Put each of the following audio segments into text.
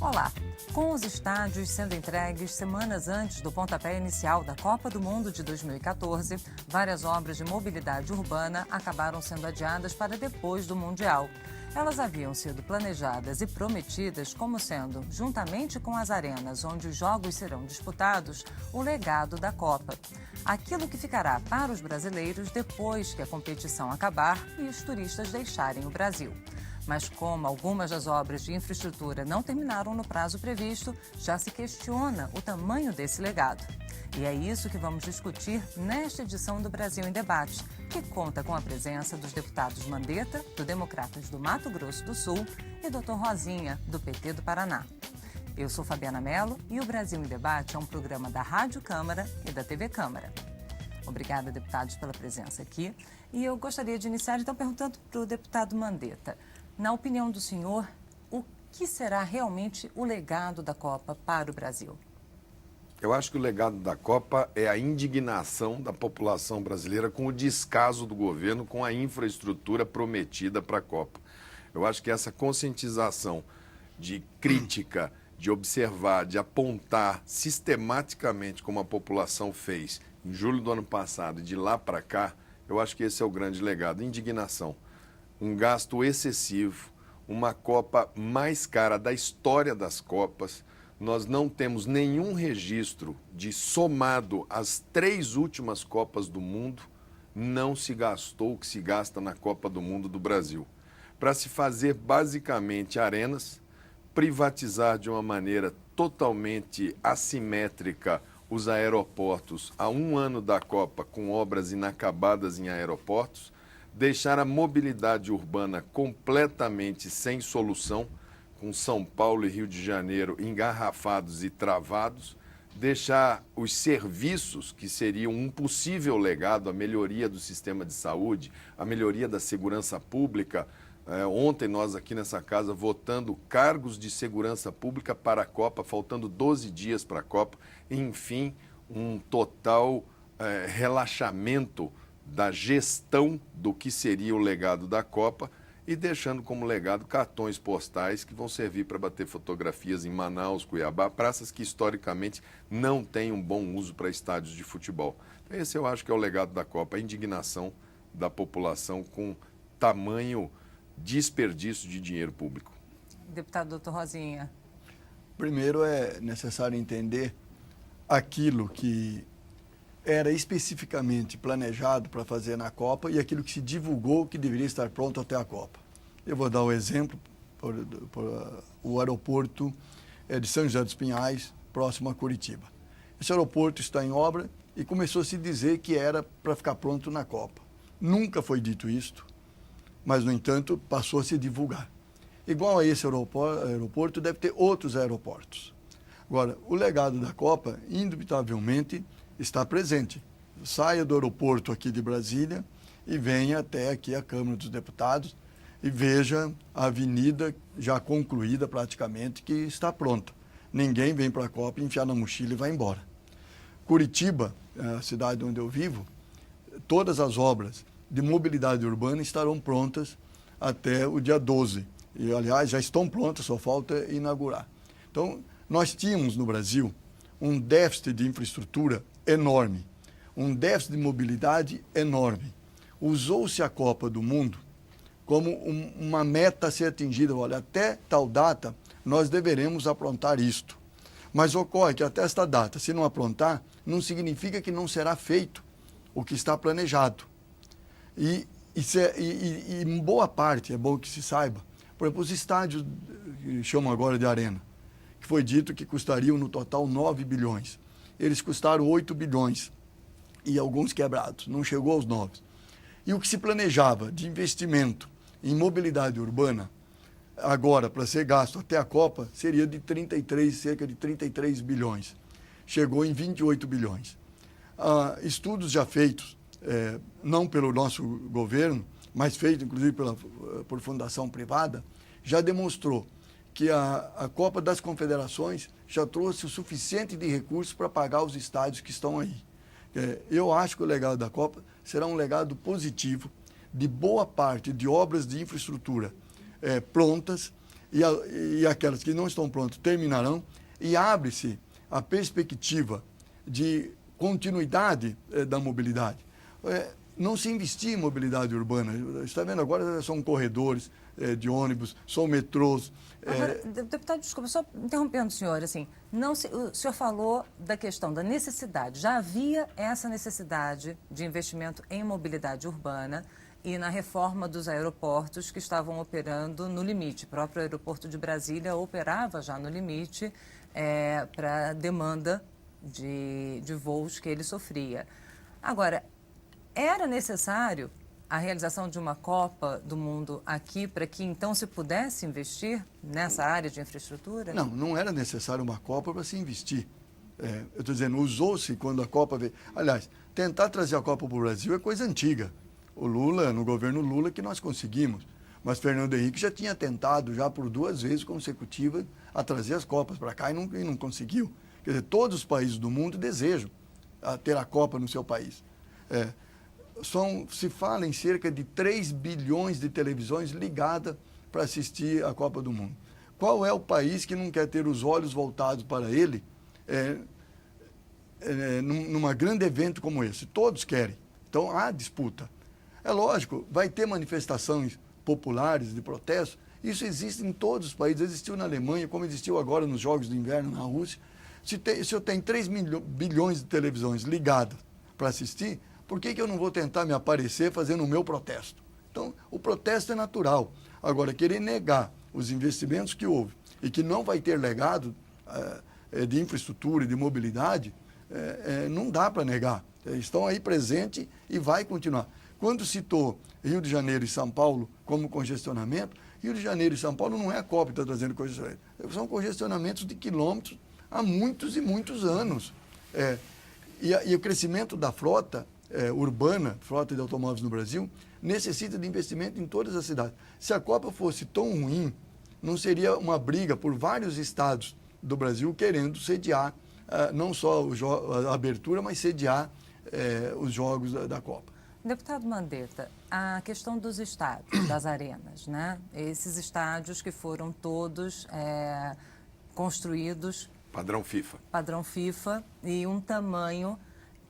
Olá! Com os estádios sendo entregues semanas antes do pontapé inicial da Copa do Mundo de 2014, várias obras de mobilidade urbana acabaram sendo adiadas para depois do Mundial. Elas haviam sido planejadas e prometidas como sendo, juntamente com as arenas onde os jogos serão disputados, o legado da Copa. Aquilo que ficará para os brasileiros depois que a competição acabar e os turistas deixarem o Brasil. Mas como algumas das obras de infraestrutura não terminaram no prazo previsto, já se questiona o tamanho desse legado. E é isso que vamos discutir nesta edição do Brasil em Debate, que conta com a presença dos deputados Mandetta, do Democratas do Mato Grosso do Sul, e Dr. Rosinha, do PT do Paraná. Eu sou Fabiana Mello e o Brasil em Debate é um programa da Rádio Câmara e da TV Câmara. Obrigada, deputados, pela presença aqui. E eu gostaria de iniciar, então, perguntando para o deputado Mandetta. Na opinião do senhor, o que será realmente o legado da Copa para o Brasil? Eu acho que o legado da Copa é a indignação da população brasileira com o descaso do governo com a infraestrutura prometida para a Copa. Eu acho que essa conscientização de crítica, de observar, de apontar sistematicamente como a população fez em julho do ano passado e de lá para cá, eu acho que esse é o grande legado, indignação. Um gasto excessivo, uma Copa mais cara da história das Copas. Nós não temos nenhum registro de, somado às 3 últimas Copas do Mundo, não se gastou o que se gasta na Copa do Mundo do Brasil. Para se fazer basicamente arenas, privatizar de uma maneira totalmente assimétrica os aeroportos a 1 ano da Copa com obras inacabadas em aeroportos, deixar a mobilidade urbana completamente sem solução, com São Paulo e Rio de Janeiro engarrafados e travados, deixar os serviços, que seriam um possível legado, a melhoria do sistema de saúde, a melhoria da segurança pública. Ontem nós aqui nessa casa votando cargos de segurança pública para a Copa, faltando 12 dias para a Copa, enfim, um total relaxamento da gestão do que seria o legado da Copa e deixando como legado cartões postais que vão servir para bater fotografias em Manaus, Cuiabá, praças que historicamente não têm um bom uso para estádios de futebol. Esse eu acho que é o legado da Copa, a indignação da população com tamanho desperdício de dinheiro público. Deputado Dr. Rosinha. Primeiro é necessário entender aquilo que era especificamente planejado para fazer na Copa e aquilo que se divulgou que deveria estar pronto até a Copa. Eu vou dar o exemplo por o aeroporto de São José dos Pinhais, próximo a Curitiba. Esse aeroporto está em obra e começou a se dizer que era para ficar pronto na Copa. Nunca foi dito isto, mas, no entanto, passou a se divulgar. Igual a esse aeroporto, deve ter outros aeroportos. Agora, o legado da Copa, indubitavelmente, está presente. Saia do aeroporto aqui de Brasília e venha até aqui a Câmara dos Deputados e veja a avenida já concluída praticamente, que está pronta. Ninguém vem para a Copa, enfiar na mochila e vai embora. Curitiba, a cidade onde eu vivo, todas as obras de mobilidade urbana estarão prontas até o dia 12. E, aliás, já estão prontas, só falta inaugurar. Então, nós tínhamos no Brasil um déficit de infraestrutura enorme, um déficit de mobilidade enorme. Usou-se a Copa do Mundo como uma meta a ser atingida. Olha, até tal data nós deveremos aprontar isto. Mas ocorre que até esta data, se não aprontar, não significa que não será feito o que está planejado. E em boa parte, é bom que se saiba, por exemplo, os estádios que chamam agora de arena, que foi dito que custariam no total 9 bilhões. Eles custaram 8 bilhões e alguns quebrados, não chegou aos 9. E o que se planejava de investimento em mobilidade urbana, agora para ser gasto até a Copa, seria de cerca de 33 bilhões. Chegou em 28 bilhões. Estudos já feitos, não pelo nosso governo, mas feitos inclusive por fundação privada, já demonstrou que a Copa das Confederações já trouxe o suficiente de recursos para pagar os estádios que estão aí. Eu acho que o legado da Copa será um legado positivo de boa parte de obras de infraestrutura prontas e aquelas que não estão prontas terminarão, e abre-se a perspectiva de continuidade da mobilidade. Não se investir em mobilidade urbana. Está vendo agora, são corredores de ônibus, são metrôs. Agora, deputado, desculpa, só interrompendo o senhor, assim, o senhor falou da questão da necessidade. Já havia essa necessidade de investimento em mobilidade urbana e na reforma dos aeroportos que estavam operando no limite. O próprio aeroporto de Brasília operava já no limite para a demanda de voos que ele sofria. Agora, era necessário a realização de uma Copa do Mundo aqui para que então se pudesse investir nessa área de infraestrutura? Não, não era necessário uma Copa para se investir. Eu estou dizendo, usou-se quando a Copa veio. Aliás, tentar trazer a Copa para o Brasil é coisa antiga. O Lula, no governo Lula, que nós conseguimos. Mas Fernando Henrique já tinha tentado, já por 2 vezes consecutivas, a trazer as Copas para cá e não conseguiu. Quer dizer, todos os países do mundo desejam ter a Copa no seu país. Se fala em cerca de 3 bilhões de televisões ligadas para assistir a Copa do Mundo. Qual é o país que não quer ter os olhos voltados para ele num grande evento como esse? Todos querem. Então, há disputa. É lógico, vai ter manifestações populares de protesto. Isso existe em todos os países. Existiu na Alemanha, como existiu agora nos Jogos de Inverno na Rússia. Se eu tenho 3 bilhões de televisões ligadas para assistir, por que eu não vou tentar me aparecer fazendo o meu protesto? Então, o protesto é natural. Agora, querer negar os investimentos que houve e que não vai ter legado de infraestrutura e de mobilidade, não dá para negar. Estão aí presentes e vai continuar. Quando citou Rio de Janeiro e São Paulo como congestionamento, Rio de Janeiro e São Paulo não é a COP que está trazendo congestionamento. São congestionamentos de quilômetros há muitos e muitos anos. E o crescimento da frota urbana, frota de automóveis no Brasil, necessita de investimento em todas as cidades. Se a Copa fosse tão ruim, não seria uma briga por vários estados do Brasil querendo sediar, não só a abertura, mas sediar os jogos da Copa. Deputado Mandetta, a questão dos estádios, das arenas, né? Esses estádios que foram todos construídos... Padrão FIFA. Padrão FIFA e um tamanho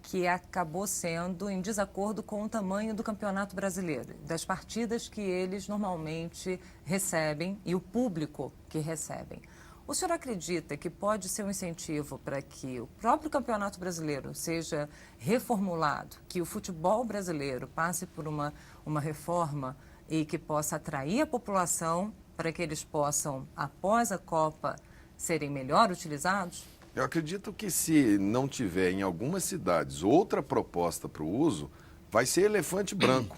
que acabou sendo em desacordo com o tamanho do Campeonato Brasileiro, das partidas que eles normalmente recebem e o público que recebem. O senhor acredita que pode ser um incentivo para que o próprio Campeonato Brasileiro seja reformulado, que o futebol brasileiro passe por uma reforma e que possa atrair a população para que eles possam, após a Copa, serem melhor utilizados? Eu acredito que se não tiver em algumas cidades outra proposta para o uso, vai ser elefante branco.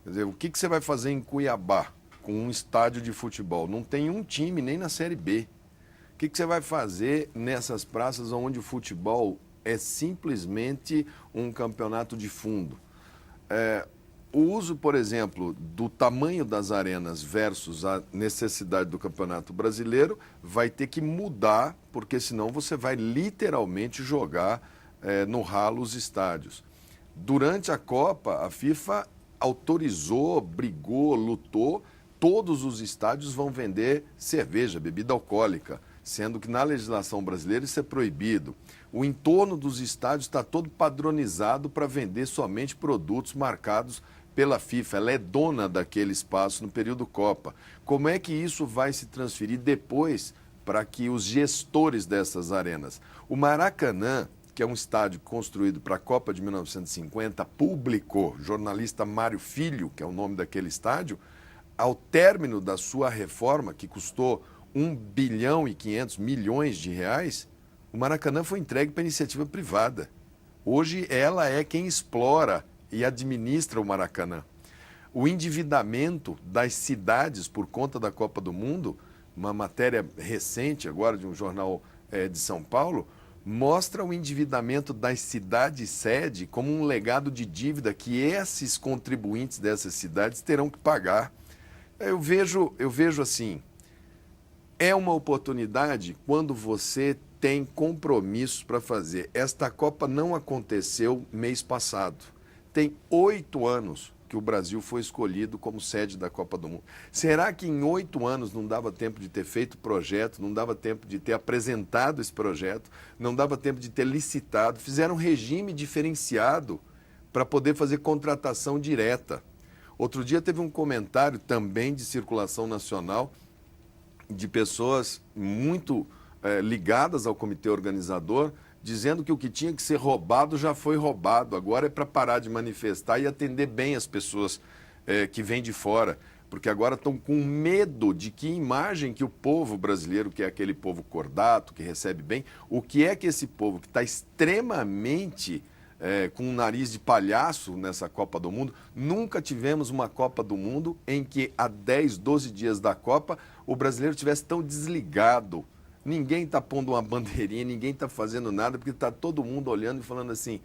Quer dizer, o que você vai fazer em Cuiabá com um estádio de futebol? Não tem um time nem na Série B. O que você vai fazer nessas praças onde o futebol é simplesmente um campeonato de fundo? O uso, por exemplo, do tamanho das arenas versus a necessidade do Campeonato Brasileiro vai ter que mudar, porque senão você vai literalmente jogar no ralo os estádios. Durante a Copa, a FIFA autorizou, brigou, lutou, todos os estádios vão vender cerveja, bebida alcoólica, sendo que na legislação brasileira isso é proibido. O entorno dos estádios está todo padronizado para vender somente produtos marcados pela FIFA. Ela é dona daquele espaço no período Copa. Como é que isso vai se transferir depois para que os gestores dessas arenas? O Maracanã, que é um estádio construído para a Copa de 1950, publicou, jornalista Mário Filho, que é o nome daquele estádio, ao término da sua reforma, que custou 1 bilhão e 500 milhões de reais, o Maracanã foi entregue para iniciativa privada. Hoje ela é quem explora e administra o Maracanã. O endividamento das cidades por conta da Copa do Mundo, uma matéria recente agora de um jornal de São Paulo, mostra o endividamento das cidades-sede como um legado de dívida que esses contribuintes dessas cidades terão que pagar. Eu vejo assim, é uma oportunidade quando você tem compromissos para fazer. Esta Copa não aconteceu mês passado. Tem 8 anos. que o Brasil foi escolhido como sede da Copa do Mundo. Será que em 8 anos não dava tempo de ter feito projeto, não dava tempo de ter apresentado esse projeto, não dava tempo de ter licitado, fizeram um regime diferenciado para poder fazer contratação direta. Outro dia teve um comentário também de circulação nacional de pessoas muito ligadas ao comitê organizador, dizendo que o que tinha que ser roubado já foi roubado, agora é para parar de manifestar e atender bem as pessoas que vêm de fora, porque agora estão com medo de que imagem que o povo brasileiro, que é aquele povo cordato, que recebe bem, o que é que esse povo que está extremamente com um nariz de palhaço nessa Copa do Mundo, nunca tivemos uma Copa do Mundo em que há 10, 12 dias da Copa o brasileiro estivesse tão desligado. Ninguém está pondo uma bandeirinha, ninguém está fazendo nada, porque está todo mundo olhando e falando assim.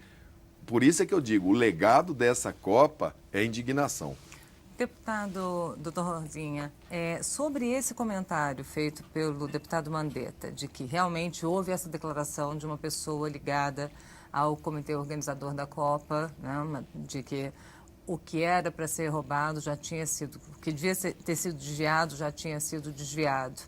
Por isso é que eu digo, o legado dessa Copa é indignação. Deputado Dr. Rosinha, sobre esse comentário feito pelo deputado Mandetta, de que realmente houve essa declaração de uma pessoa ligada ao comitê organizador da Copa, né, de que o que era para ser roubado já tinha sido, o que devia ter sido desviado já tinha sido desviado.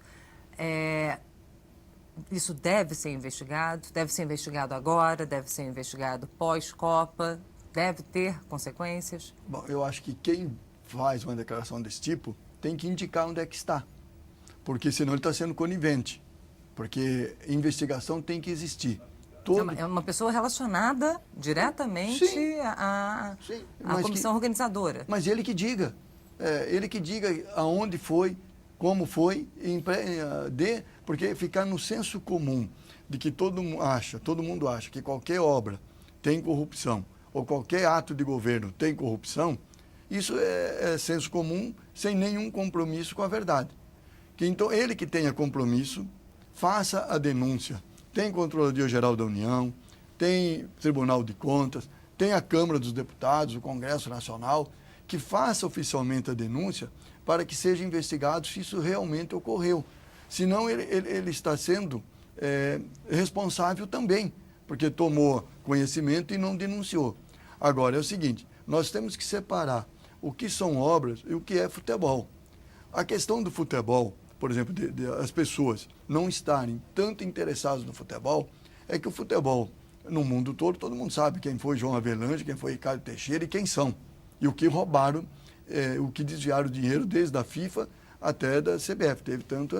Isso deve ser investigado agora, deve ser investigado pós-Copa, deve ter consequências? Bom, eu acho que quem faz uma declaração desse tipo tem que indicar onde é que está, porque senão ele está sendo conivente, porque investigação tem que existir. É uma pessoa relacionada diretamente à comissão organizadora. Mas ele que diga, aonde foi, como foi, porque ficar no senso comum de que todo mundo acha que qualquer obra tem corrupção, ou qualquer ato de governo tem corrupção, isso é senso comum sem nenhum compromisso com a verdade. Então, ele que tenha compromisso, faça a denúncia. Tem Controladoria-Geral da União, tem Tribunal de Contas, tem a Câmara dos Deputados, o Congresso Nacional, que faça oficialmente a denúncia para que seja investigado se isso realmente ocorreu. Senão, ele está sendo responsável também, porque tomou conhecimento e não denunciou. Agora, é o seguinte, nós temos que separar o que são obras e o que é futebol. A questão do futebol, por exemplo, as pessoas não estarem tanto interessadas no futebol, é que o futebol, no mundo todo mundo sabe quem foi João Avelange, quem foi Ricardo Teixeira e quem são. E o que roubaram, o que desviaram dinheiro desde a FIFA até da CBF. Teve tanto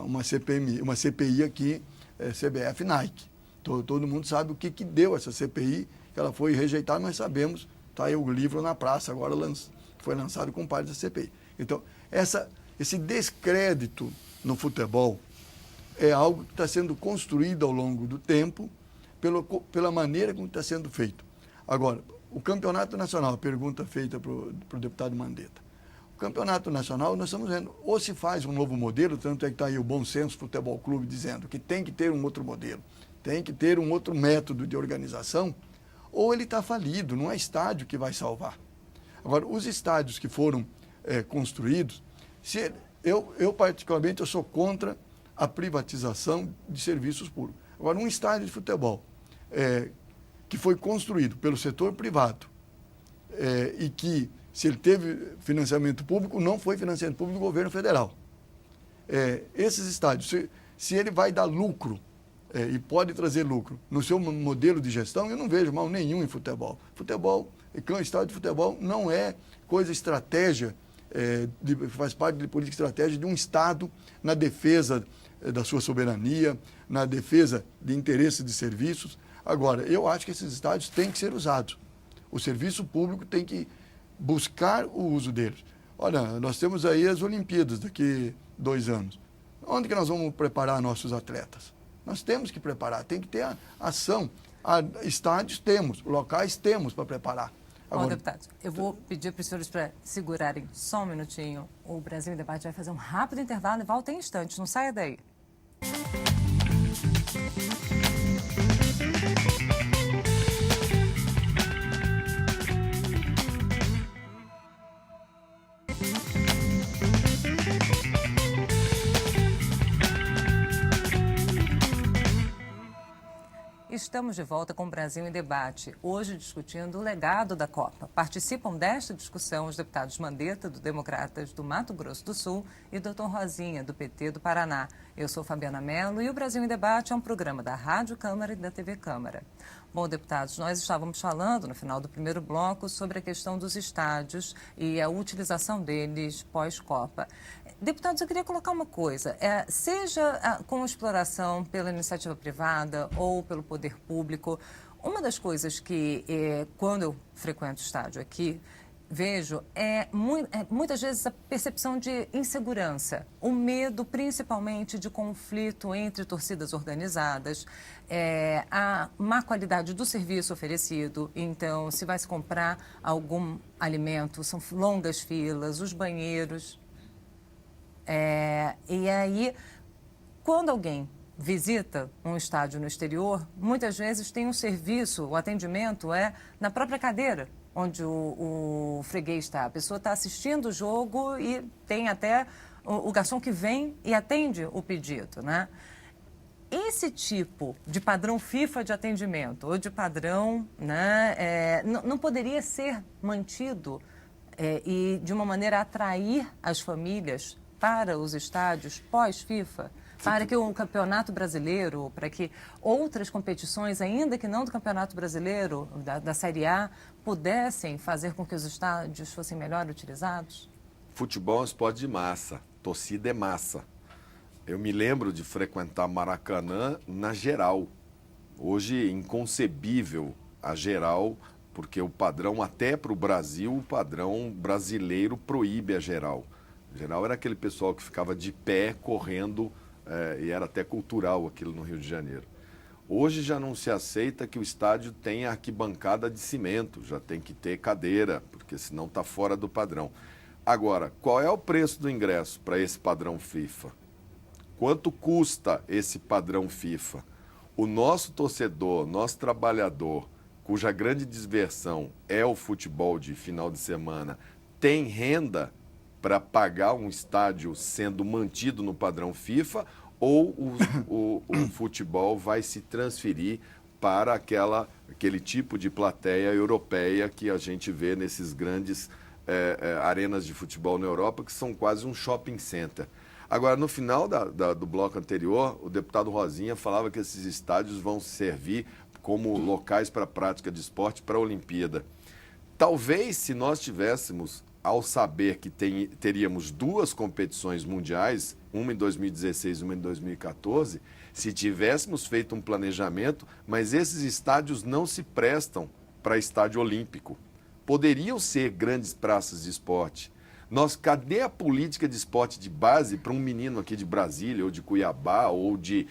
uma CPI aqui, CBF Nike. Todo mundo sabe o que deu essa CPI, que ela foi rejeitada, mas sabemos, está aí o livro na praça, agora foi lançado com parte da CPI. Então, esse descrédito no futebol é algo que está sendo construído ao longo do tempo pela maneira como está sendo feito. Agora, o Campeonato Nacional, a pergunta feita para o deputado Mandetta. O Campeonato Nacional, nós estamos vendo, ou se faz um novo modelo, tanto é que está aí o Bom Senso Futebol Clube dizendo que tem que ter um outro modelo, tem que ter um outro método de organização, ou ele está falido, não é estádio que vai salvar. Agora, os estádios que foram construídos, eu particularmente, eu sou contra a privatização de serviços públicos. Agora, um estádio de futebol que foi construído pelo setor privado e que, se ele teve financiamento público, não foi financiamento público do governo federal. Esses estádios, se ele vai dar lucro e pode trazer lucro no seu modelo de gestão, eu não vejo mal nenhum em futebol. Estádio de futebol não é estratégia, faz parte de política estratégica de um Estado na defesa da sua soberania, na defesa de interesses de serviços. Agora, eu acho que esses estádios têm que ser usados. O serviço público tem que buscar o uso deles. Olha, nós temos aí as Olimpíadas daqui 2 anos. Onde que nós vamos preparar nossos atletas? Nós temos que preparar, tem que ter a ação. Estádios temos, locais temos para preparar. Agora, bom, deputado, eu vou pedir para os senhores para segurarem só um minutinho. O Brasil em Debate vai fazer um rápido intervalo e volta em instantes. Não saia daí. Estamos de volta com o Brasil em Debate, hoje discutindo o legado da Copa. Participam desta discussão os deputados Mandetta, do Democratas do Mato Grosso do Sul, e Dr. Rosinha, do PT do Paraná. Eu sou Fabiana Mello e o Brasil em Debate é um programa da Rádio Câmara e da TV Câmara. Bom, deputados, nós estávamos falando no final do primeiro bloco sobre a questão dos estádios e a utilização deles pós-Copa. Deputados, eu queria colocar uma coisa, seja com exploração pela iniciativa privada ou pelo poder público, uma das coisas que, quando eu frequento o estádio aqui, vejo muitas vezes a percepção de insegurança, o medo principalmente de conflito entre torcidas organizadas, a má qualidade do serviço oferecido. Então, se vai se comprar algum alimento, são longas filas, os banheiros. E aí, quando alguém visita um estádio no exterior, muitas vezes tem um serviço, o atendimento é na própria cadeira onde o freguês está. A pessoa está assistindo o jogo e tem até o garçom que vem e atende o pedido, né? Esse tipo de padrão FIFA de atendimento ou de padrão, né, não poderia ser mantido e de uma maneira a atrair as famílias para os estádios pós-FIFA, para que o Campeonato Brasileiro, para que outras competições, ainda que não do Campeonato Brasileiro, da Série A, pudessem fazer com que os estádios fossem melhor utilizados? Futebol é um esporte de massa, torcida é massa. Eu me lembro de frequentar Maracanã na geral. Hoje, inconcebível a geral, porque o padrão, até para o Brasil, o padrão brasileiro proíbe a geral. A geral era aquele pessoal que ficava de pé, correndo, e era até cultural aquilo no Rio de Janeiro. Hoje já não se aceita que o estádio tenha arquibancada de cimento, já tem que ter cadeira, porque senão está fora do padrão. Agora, qual é o preço do ingresso para esse padrão FIFA? Quanto custa esse padrão FIFA? O nosso torcedor, nosso trabalhador, cuja grande diversão é o futebol de final de semana, tem renda para pagar um estádio sendo mantido no padrão FIFA, ou o futebol vai se transferir para aquele tipo de plateia europeia que a gente vê nesses grandes arenas de futebol na Europa, que são quase um shopping center. Agora, no final do bloco anterior, o deputado Rosinha falava que esses estádios vão servir como locais para a prática de esporte para a Olimpíada. Talvez, se nós tivéssemos, ao saber que teríamos duas competições mundiais, uma em 2016 e uma em 2014, se tivéssemos feito um planejamento, mas esses estádios não se prestam para estádio olímpico. Poderiam ser grandes praças de esporte. Cadê a política de esporte de base para um menino aqui de Brasília, ou de Cuiabá, ou de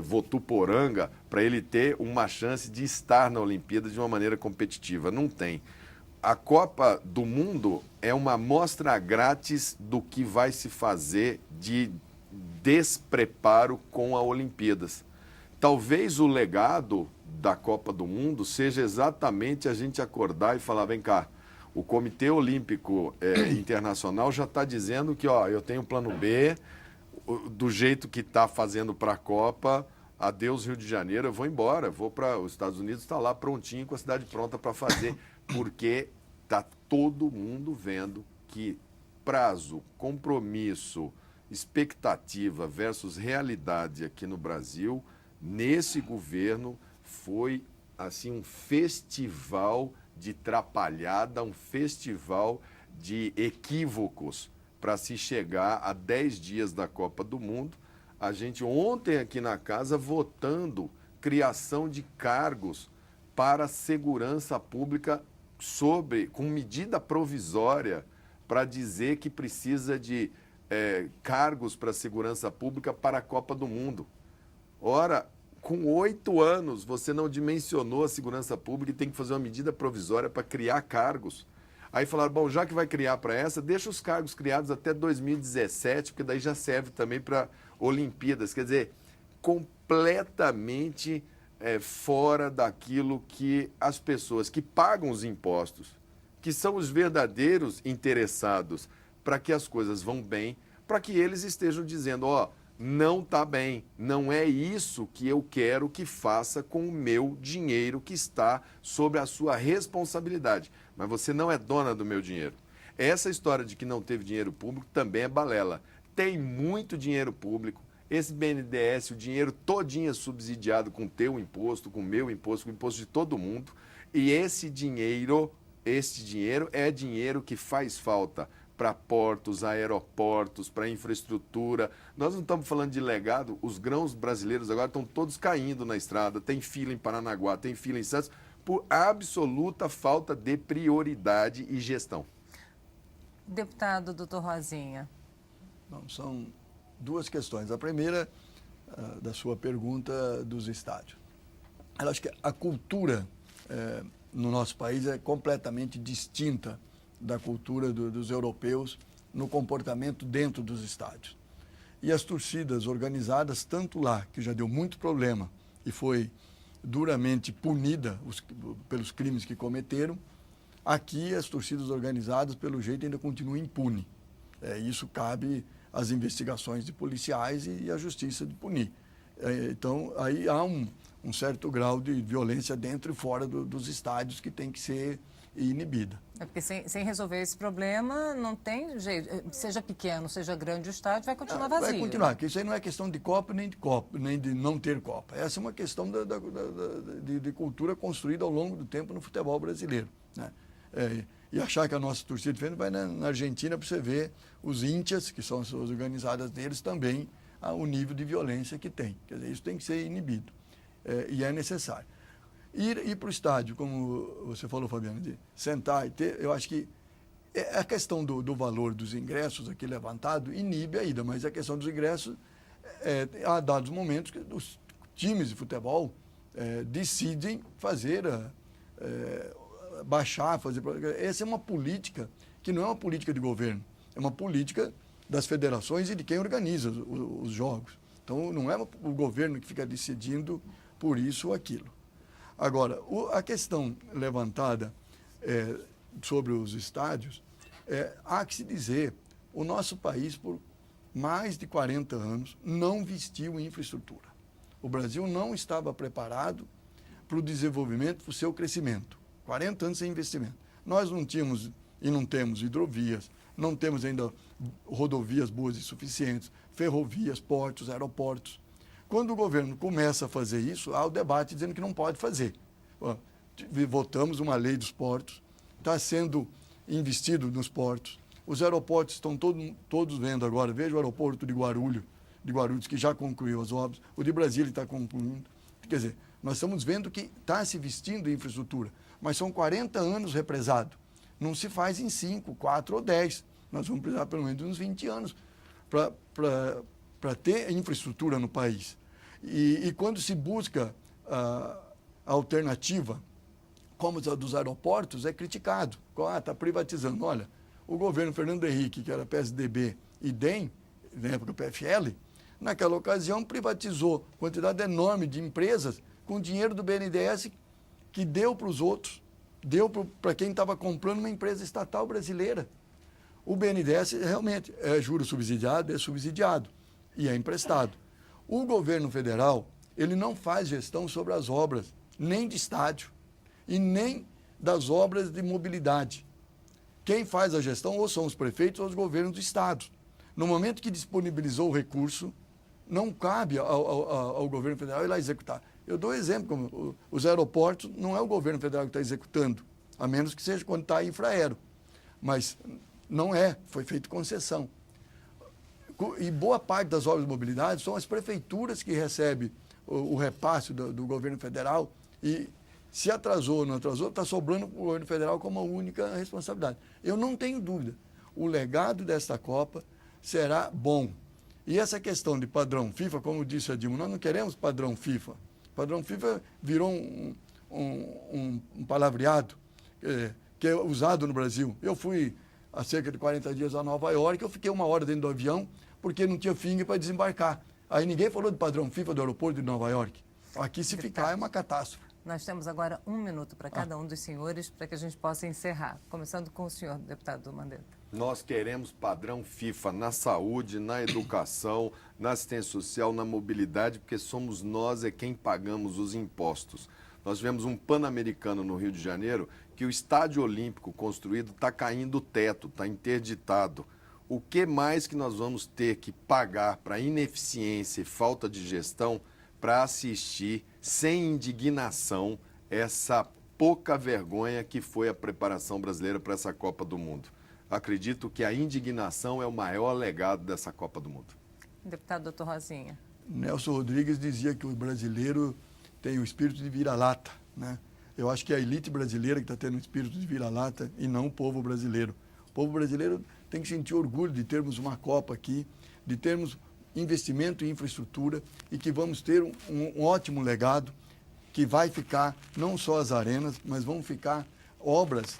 Votuporanga, para ele ter uma chance de estar na Olimpíada de uma maneira competitiva? Não tem. A Copa do Mundo é uma amostra grátis do que vai se fazer de despreparo com a Olimpíadas. Talvez o legado da Copa do Mundo seja exatamente a gente acordar e falar, vem cá, o Comitê Olímpico Internacional já está dizendo que eu tenho plano B, do jeito que está fazendo para a Copa, adeus Rio de Janeiro, eu vou embora, vou para os Estados Unidos, está lá prontinho, com a cidade pronta para fazer, porque está todo mundo vendo que prazo, compromisso, expectativa versus realidade aqui no Brasil, nesse governo, foi assim um festival de trapalhada, um festival de equívocos para se chegar a 10 dias da Copa do Mundo. A gente ontem aqui na casa votando criação de cargos para a segurança pública com medida provisória para dizer que precisa de cargos para a segurança pública para a Copa do Mundo. Ora, com 8 anos, você não dimensionou a segurança pública e tem que fazer uma medida provisória para criar cargos. Aí falaram, bom, já que vai criar para essa, deixa os cargos criados até 2017, porque daí já serve também para Olimpíadas. Quer dizer, completamente fora daquilo que as pessoas que pagam os impostos, que são os verdadeiros interessados para que as coisas vão bem, para que eles estejam dizendo, não está bem. Não é isso que eu quero que faça com o meu dinheiro que está sobre a sua responsabilidade. Mas você não é dona do meu dinheiro. Essa história de que não teve dinheiro público também é balela. Tem muito dinheiro público. Esse BNDES, o dinheiro todinho é subsidiado com o teu imposto, com o meu imposto, com o imposto de todo mundo. E esse dinheiro é dinheiro que faz falta para portos, aeroportos, para infraestrutura. Nós não estamos falando de legado, os grãos brasileiros agora estão todos caindo na estrada, tem fila em Paranaguá, tem fila em Santos, por absoluta falta de prioridade e gestão. Deputado doutor Rosinha. Bom, são duas questões. A primeira, da sua pergunta dos estádios. Eu acho que a cultura no nosso país é completamente distinta da cultura dos europeus no comportamento dentro dos estádios. E as torcidas organizadas, tanto lá, que já deu muito problema e foi duramente punida pelos crimes que cometeram, aqui as torcidas organizadas, pelo jeito, ainda continuam impunes. Isso cabe às investigações de policiais e à justiça de punir. Então, aí há um certo grau de violência dentro e fora dos estádios que tem que ser inibida. É porque sem resolver esse problema, não tem jeito. Seja pequeno, seja grande, o estádio vai continuar vazio. Vai continuar, porque isso aí não é questão de Copa, nem de não ter Copa. Essa é uma questão de cultura construída ao longo do tempo no futebol brasileiro, né? E achar que a nossa torcida de frente vai na Argentina para você ver os íntias, que são as pessoas organizadas deles, também o nível de violência que tem. Quer dizer, isso tem que ser inibido. E é necessário. Ir para o estádio, como você falou, Fabiano, de sentar e ter, eu acho que a questão do valor dos ingressos aqui levantado inibe a ida, mas a questão dos ingressos, há dados momentos que os times de futebol decidem fazer, baixar, fazer... Essa é uma política que não é uma política de governo, é uma política das federações e de quem organiza os jogos. Então, não é o governo que fica decidindo por isso ou aquilo. Agora, a questão levantada sobre os estádios, há que se dizer, o nosso país, por mais de 40 anos, não investiu em infraestrutura. O Brasil não estava preparado para o desenvolvimento, para o seu crescimento. 40 anos sem investimento. Nós não tínhamos e não temos hidrovias, não temos ainda rodovias boas e suficientes, ferrovias, portos, aeroportos. Quando o governo começa a fazer isso, há o debate dizendo que não pode fazer. Votamos uma lei dos portos, está sendo investido nos portos. Os aeroportos estão todos vendo agora. Veja o aeroporto de Guarulhos, que já concluiu as obras. O de Brasília está concluindo. Quer dizer, nós estamos vendo que está se investindo em infraestrutura, mas são 40 anos represado. Não se faz em 5, 4 ou 10. Nós vamos precisar pelo menos de uns 20 anos para ter infraestrutura no país. E quando se busca a alternativa, como a dos aeroportos, é criticado. Está privatizando. Olha, o governo Fernando Henrique, que era PSDB e DEM, na época PFL, naquela ocasião privatizou quantidade enorme de empresas com dinheiro do BNDES que deu para os outros, deu para quem estava comprando uma empresa estatal brasileira. O BNDES realmente é juro subsidiado, é subsidiado e é emprestado. O governo federal, ele não faz gestão sobre as obras, nem de estádio e nem das obras de mobilidade. Quem faz a gestão ou são os prefeitos ou os governos do estado. No momento que disponibilizou o recurso, não cabe ao governo federal ir lá executar. Eu dou exemplo, como os aeroportos, não é o governo federal que está executando, a menos que seja quando está infraero. Mas não foi feito concessão. E boa parte das obras de mobilidade são as prefeituras que recebem o repasse do governo federal e se atrasou ou não atrasou, está sobrando para o governo federal como a única responsabilidade. Eu não tenho dúvida, o legado desta Copa será bom. E essa questão de padrão FIFA, como disse a Dilma, nós não queremos padrão FIFA. Padrão FIFA virou um palavreado que é usado no Brasil. Eu fui há cerca de 40 dias a Nova York, eu fiquei 1 hora dentro do avião porque não tinha finger para desembarcar. Aí ninguém falou de padrão FIFA do aeroporto de Nova York. Aqui, se ficar, é uma catástrofe. Nós temos agora 1 minuto para cada um dos senhores para que a gente possa encerrar. Começando com o senhor, deputado Mandetta. Nós queremos padrão FIFA na saúde, na educação, na assistência social, na mobilidade, porque somos nós quem pagamos os impostos. Nós tivemos um Pan-Americano no Rio de Janeiro que o estádio olímpico construído está caindo o teto, está interditado. O que mais que nós vamos ter que pagar para ineficiência e falta de gestão para assistir sem indignação essa pouca vergonha que foi a preparação brasileira para essa Copa do Mundo? Acredito que a indignação é o maior legado dessa Copa do Mundo. Deputado doutor Rosinha. Nelson Rodrigues dizia que o brasileiro tem o espírito de vira-lata, né? Eu acho que é a elite brasileira que está tendo o espírito de vira-lata e não o povo brasileiro. O povo brasileiro tem que sentir orgulho de termos uma Copa aqui, de termos investimento em infraestrutura e que vamos ter um ótimo legado que vai ficar não só as arenas, mas vão ficar obras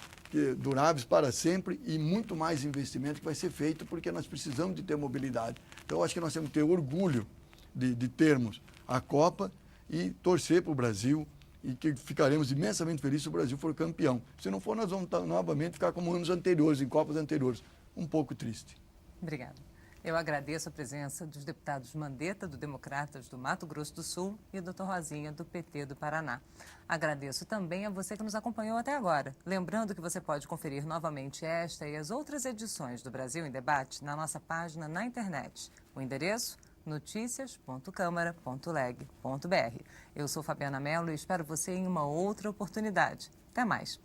duráveis para sempre e muito mais investimento que vai ser feito porque nós precisamos de ter mobilidade. Então, eu acho que nós temos que ter orgulho de termos a Copa e torcer para o Brasil e que ficaremos imensamente felizes se o Brasil for campeão. Se não for, nós vamos novamente ficar como anos anteriores, em Copas anteriores. Um pouco triste. Obrigada. Eu agradeço a presença dos deputados Mandetta, do Democratas do Mato Grosso do Sul, e o Dr. Rosinha, do PT do Paraná. Agradeço também a você que nos acompanhou até agora. Lembrando que você pode conferir novamente esta e as outras edições do Brasil em Debate na nossa página na internet. O endereço? noticias.câmara.leg.br. Eu sou Fabiana Mello e espero você em uma outra oportunidade. Até mais.